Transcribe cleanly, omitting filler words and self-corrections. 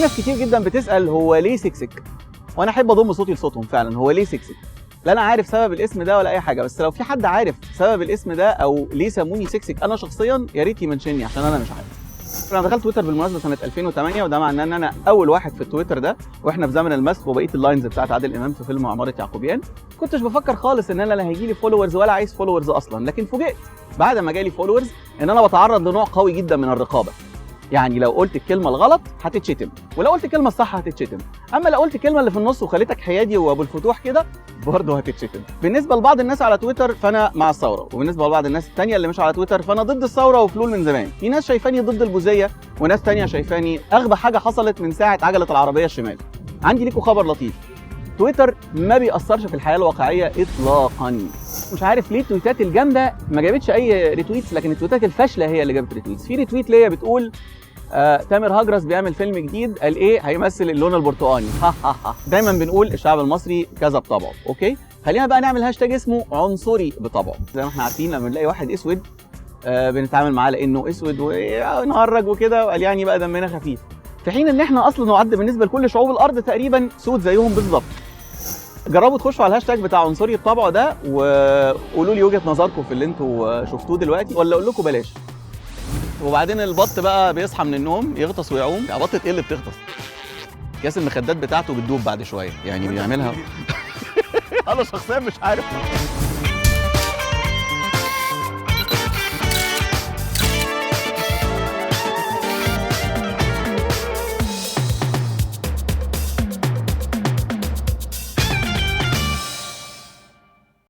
ناس كتير جدا بتسال هو ليه سكسك، وانا احب اضم صوتي لصوتهم فعلا. هو ليه سكسك؟ لا انا عارف سبب الاسم ده ولا اي حاجه، بس لو في حد عارف سبب الاسم ده او ليه سموني سكسك انا شخصيا، يا ريت يمنشني عشان انا مش عارف. انا دخلت تويتر بالمناسبه سنه 2008، وده معناه ان انا اول واحد في التويتر ده، واحنا في زمن المسخ وبقيه اللاينز بتاعت عادل امام في فيلم عماره يعقوبيان. كنتش بفكر خالص ان انا لا هيجي لي فولورز ولا عايز فولورز اصلا، لكن فوجئت بعد ما جالي فولورز ان انا بتعرض لنوع قوي جدا من الرقابه. يعني لو قلت الكلمه الغلط هتتشتم، ولو قلت الكلمه الصح هتتشتم، اما لو قلت الكلمه اللي في النص وخليتك حيادي وابو الفتوح كده برضه هتتشتم. بالنسبه لبعض الناس على تويتر فانا مع الثوره، وبالنسبه لبعض الناس الثانيه اللي مش على تويتر فانا ضد الثوره وفلول من زمان. في ناس شايفاني ضد البوذيه، وناس ثانيه شايفاني اغبى حاجه حصلت من ساعه عجله العربيه الشمال. عندي ليكم خبر لطيف، تويتر ما بيأثرش في الحياه الواقعيه اطلاقا. مش عارف ليه التويتات الجامده ما جابتش اي ريتويتس، لكن التويتات الفاشله هي اللي جابت ريتويتس. في ريتويت ليا بتقول تامر هجرس بيعمل فيلم جديد، قال ايه؟ هيمثل اللون البرتقاني. ها ها ها. دايما بنقول الشعب المصري كذا بطبعه، اوكي؟ خلينا بقى نعمل هاشتاج اسمه عنصري بطبعه. زي ما احنا عارفين لما بنلاقي واحد اسود بنتعامل معاه لانه اسود ونهرج وكده، وقال يعني بقى دمنا خفيف، في حين ان احنا اصلا نعد بالنسبه لكل شعوب الارض تقريبا سود زيهم بالظبط. جربوا تخشوا على الهاشتاج بتاع عنصري بطبعه ده وقولوا لي وجهه نظركم في اللي انتوا شفتوه دلوقتي، ولا اقول لكم بلاش. وبعدين البط بقى بيصحى من النوم يغطس ويعوم. يا بطة ايه اللي بتغطس؟ كاس المخدات بتاعته بتدوب بعد شويه، يعني بيعملها انا شخصيا مش عارف.